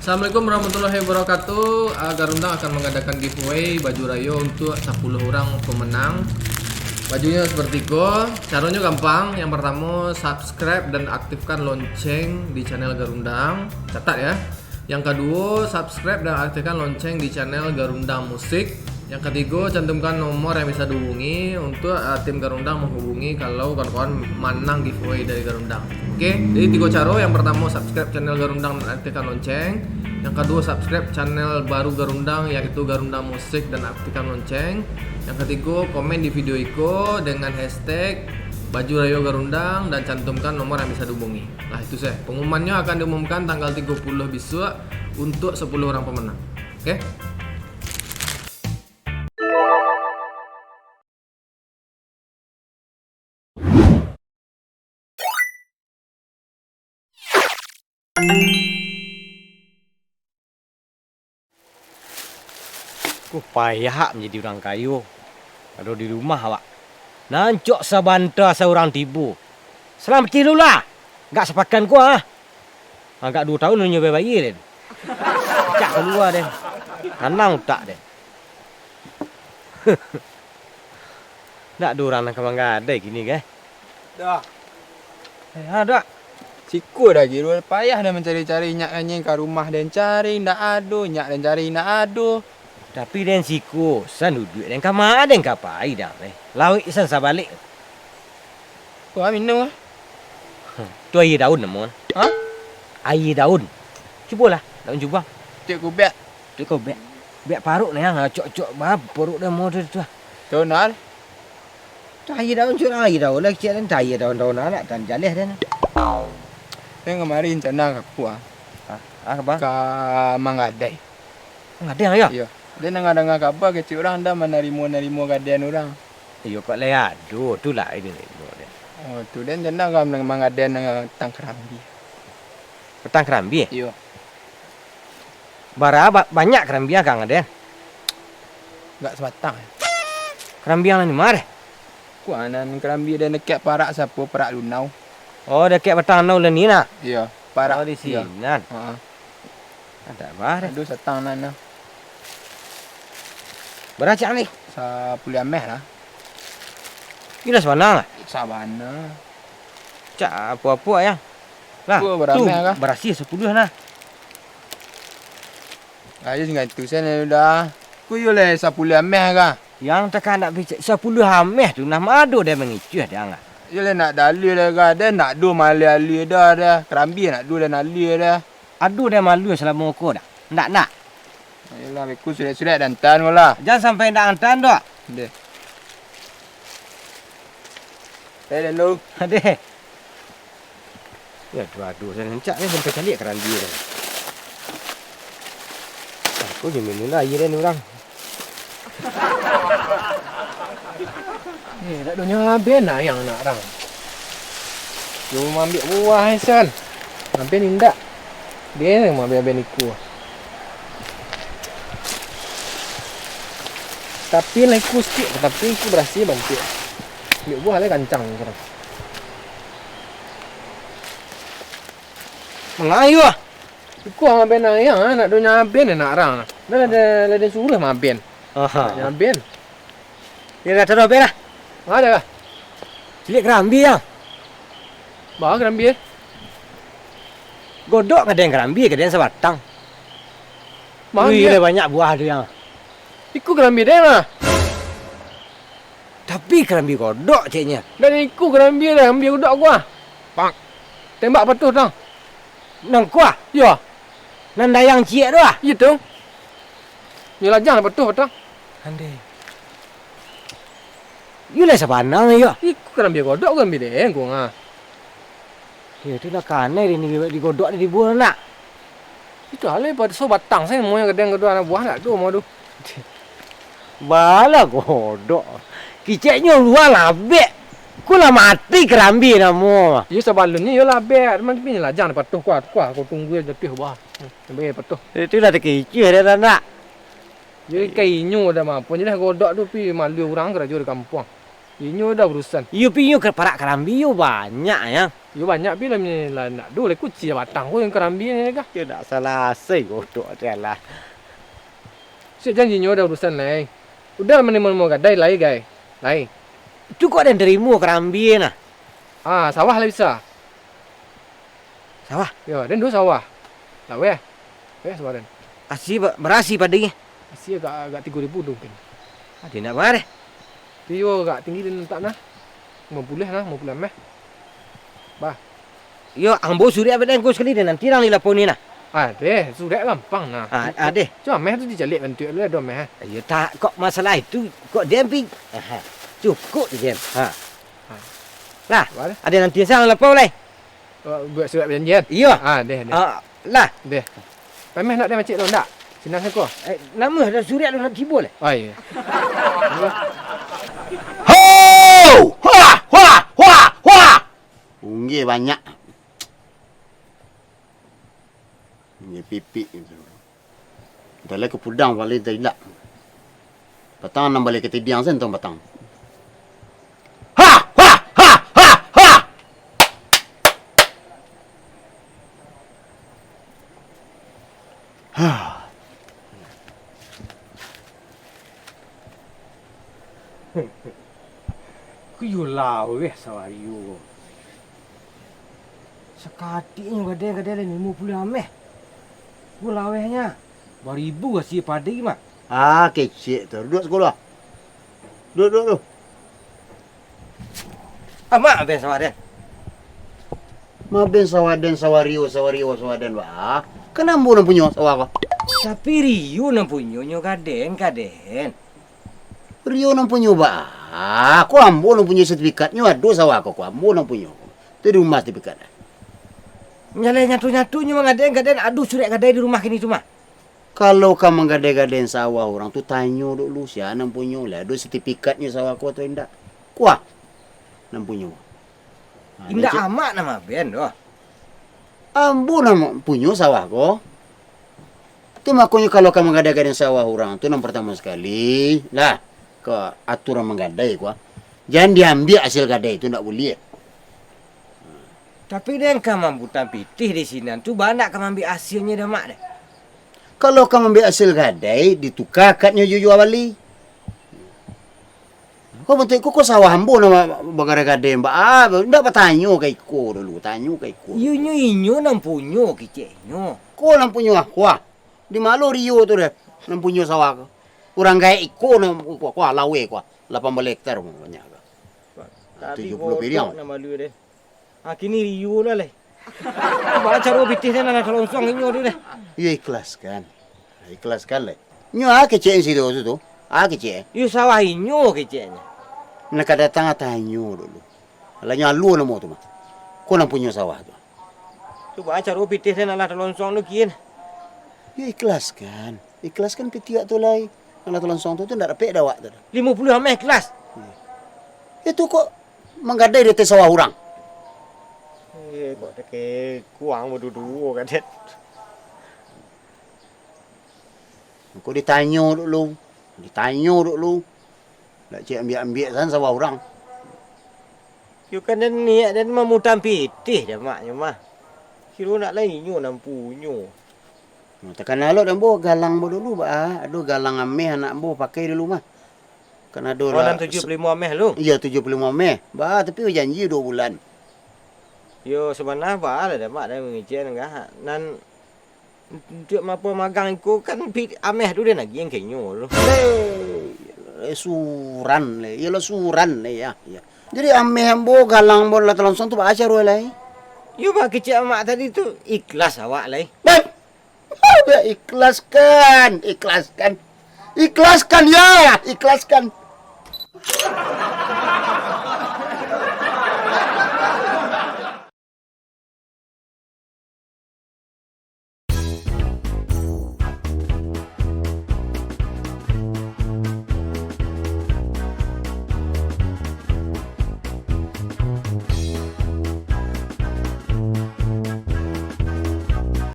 Assalamualaikum warahmatullahi wabarakatuh. Garundang akan mengadakan giveaway baju Rayo untuk 10 orang pemenang. Bajunya seperti itu. Caranya gampang. Yang pertama, subscribe dan aktifkan lonceng di channel Garundang. Catat ya. Yang kedua, subscribe dan aktifkan lonceng di channel Garundang Musik. Yang ketiga, cantumkan nomor yang bisa dihubungi untuk tim Garundang menghubungi kalau kawan-kawan menang giveaway dari Garundang. Oke, jadi 3 cara. Yang pertama, subscribe channel Garundang dan aktifkan lonceng. Yang kedua, subscribe channel baru Garundang yaitu Garundang Musik dan aktifkan lonceng. Yang ketiga, komen di video itu dengan hashtag baju Rayo Garundang dan cantumkan nomor yang bisa dihubungi. Nah, itu saya. Pengumumannya akan diumumkan tanggal 30 besok untuk 10 orang pemenang. Oke? Payah menjadi orang kayu. Kalau di rumah awak nancok sabanta seorang tibu. Selamat tidur lah. Enggak sepakan ku ah. Agak 2 tahun lu nyoba bayi den. Cak keluar den. Kanang tak den. Nak ada orang nak enggak ada gini ke? Dah. Ada. Siku dah gitu. Payah dah mencari-cari nyak anjing ke rumah dan cari ndak ada, nyak dan cari ndak ada. Tapi den siku san duduk den kamar den kapai dah weh. Lawik san sabalik. Kau minum ah. Tu air daun namun. Ha? Air daun. Cubalah, daun cuba. Cik ku bet. Tu kau bek. Bek paruk ni hang cok-cok bab paruk dah mau tu. Tu nal. Tu air daun curang air daun lagi cik dan air daun-daun anak dan jalih dan. Yang kemarin cana aku ah. Ah apa? Ka Mangadai. Ngadeng ya? Iya. Dia dengar kabar kecil orang dah menarimo gadean orang. Iyo kok le aduh tu lah ini. Oh, tu dan cana kam dengan Mangadean dengan Tangkerambi. Petang kerambi. Iya. Bara banyak kerambi kang ada. Enggak sebatang. Kerambi yang ni mar. Ku anan kerambi dan dekat parak siapa parak Lunau. Oh dekat petang nau ni nak. Iya, parak Oh di sini. iya. Nan. Ha. Ada bar. Aduh setang nana. Beracak ni. Sa Puliameh lah. Gila sebanang. Sabana. Cak apa-apa ya. Lah. Apa beramai kah? Berasi 10 nah. Ayo dengan tu saya dah. Ku yo le 10 ameh kah? Yang tekan nak bicara 10 hameh tu nah madu dia mengicuh dia angah. Yo le nak dalil le kah? Dia nak do mali-ali dah. Kerambi nak do dan ali dah. Aduh dia malu selama ukur dah. Nak. Ayolah aku sudah dan tan wala. Jangan sampai nak antan dah. Deh. Hello. Adeh. Ya aduh saya lencak ni sampai calik kerambi dah. Aku je minum air dan orang. Tak dunia ben lah yang nak orang. Cuma ambil buah Hasan. Ambil indak. Dia yang ambil ben iku. Tapi lah iku sikit, tapi iku berhasil bantu. Ambil buah lah kancang sekarang. Mengayu ah. Iku ang ben yang nak dunia ben nak orang. Dah ada suruh mah ben. Aha. Yang ben. Dia kata dah belah. Ada kah? Cilik kerambi ah. Bawa kerambi. Godok kadang kerambi kadang sebatang. Wih, Dia. banyak buah tu yang. Iku kerambi dia lah. Tapi kerambi godok ciknya. Dan iku kerambi dah ambil udak gua. Pak. Tembak petus tang. Nang kuah. Ya, Nang dayang cik tu ah. gitu. Ni lajang petus petang. Ande. You lah sepanang ya. Iku kerambi godok kerambi dia gua ngah. Ya tu nak kanai dia ni di godok di buah nak. Itu hal pada so batang saya mau yang kadang kedua anak buah nak tu mau tu. Bala godok. Kiciknya luar labek. Kula mati kerambi namu. Ya sebalun ni yo lah ber, macam ni lajang petus kuat aku tunggu jatuh buah. Sampai petus. Itu lah terkicik dia dah nak. Jadi kainyo dah mampu. Jadi godok tu pi malu orang kerja di kampung. Inyo dah urusan. You pi you ke parak kerambi you banyak ya. Yo banyak pi lah nak do le kuci batang ko yang kerambi ni kah. Dia nak salah sei bodoh dia lah. Si janjinya ada urusan lain. Udah mau gadai lai gai. Lai. Itu kok ada darimu kerambi nah. Ah, sawah lah bisa. Sawah. Yo, dan do sawah. Tak weh. Weh sawah dan. Asih berasi padanya. Asyik agak 3,000 mungkin. Ada nak mana? Tapi yo agak tinggi dan tak nah. 50 nah, 50 meh. Bah. Yo, ambo suria badan ku sekali dan nanti orang dilaponi nah. Ah, deh, sudah gampang nah. Ada. Cuma meh tu dicalik bantu lu ada meh. Ya tak kok masalah itu kok dia pi. Cukup dia. Lah, Boleh. ada nanti sang lapor boleh. Buat surat perjanjian. Iya. Ah, deh. Lah, Deh. Meh nak dia macik lu ndak? Senang aku. nama ada suria lu nak tibo leh. Oh iya. Ho! Wah! Wah! Wah! Wah! Unggih banyak. Unggih pipi gitu. Dah ke pudang balik tidak. Batang nak balik ke tidiang sentong batang. Ha! Ha! Ha! Ha! Ha! Ha! Kuyu lau sawariu. Sekatinya gadai-gadai ni 50 ameh. Pulawehnya. Baribu kasih padi mak. Ah, kecik tu. Duduk sekolah. Duduk. Amak abang sawadan. Maben sawaden sawario sawaden ba. Kenapa nak punya sawah kau? Tapi Rio nak punyonyo gaden. Rio nak punya ba. Aku ambo nak punya sertifikatnya. Aduh sawah aku ambo nak punya. Tu di rumah sertifikat. Nyalai nyatu-nyatunya menggaden. Aduh surat gadai di rumah kini cuma. Kalau kamu gade-gadein sawah orang tu tanya dulu siapa nak punya lah. Aduh sertifikatnya sawah aku atau tidak. Kuah nak punya. Indah amat nama ben doh. Ambo nak punya sawah ko. Tu makanya kalau kamu gade-gadein sawah orang tu yang pertama sekali lah ke aturan menggadai kuah. Jangan diambil hasil gadai itu tak boleh. Tapi dia kan mampu pitih di sini tu banyak kan ambil hasilnya dah mak dah. Kalau kamu ambil hasil gadai, ditukar katnya jujur balik. Kau betul kau sawah ambo nama bagara gadai mbak. Ndak bertanya ke iko dulu, tanya ke iko. Inyo nang punyo kiceknyo. Kau nang punya wah. Di malu Rio tu deh, nang punya sawah kau. Orang gaya iko nang kuah lawe kuah. 18 hektar banyak. 70 bilion. Nama lu deh. Kini Rio lah leh. Baca cara pitih dia nak longsong inyo tu deh. Ya ikhlaskan. Ikhlaskan leh. Nyo kecil situ tu. Kecil. Yo sawah inyo kiceknya. Nak datang tanyo dulu. Alanya lu nama tu mah. Kau nang punya sawah tu. Tu baca cara pitih dia nak longsong tu kian. Ya ikhlaskan. Ikhlaskan pitiak tu lai. Kalau tolong tu ndak dapat dawak tu. 50 ameh kelas. Itu kok menggadai di sawah orang. Kok tak kuang berdua kan det. Kau ditanya dulu. Nak cik ambil san sawah orang. Yo kan dan niat dan mamutan pitih dah maknya mah. Kira nak lainnya nang punyo. Tekan alok dan bo galang bo dulu ba. Aduh galang ameh anak bo pakai dulu mah. Kan ada lah. 75 ameh lu. Iya 75 ameh. Ba tapi janji 2 bulan. Yo sebenarnya ba lah dah mak dah mengijen enggak. Nan untuk apa magang iku kan ameh tu dia nak giang kenyo lu. Suran le. Ya suran le ya. Jadi ameh bo galang bo la langsung tu ba ajar le. Yo ba kecik mak tadi tu ikhlas awak lai. Ikhlaskan ya, ikhlaskan.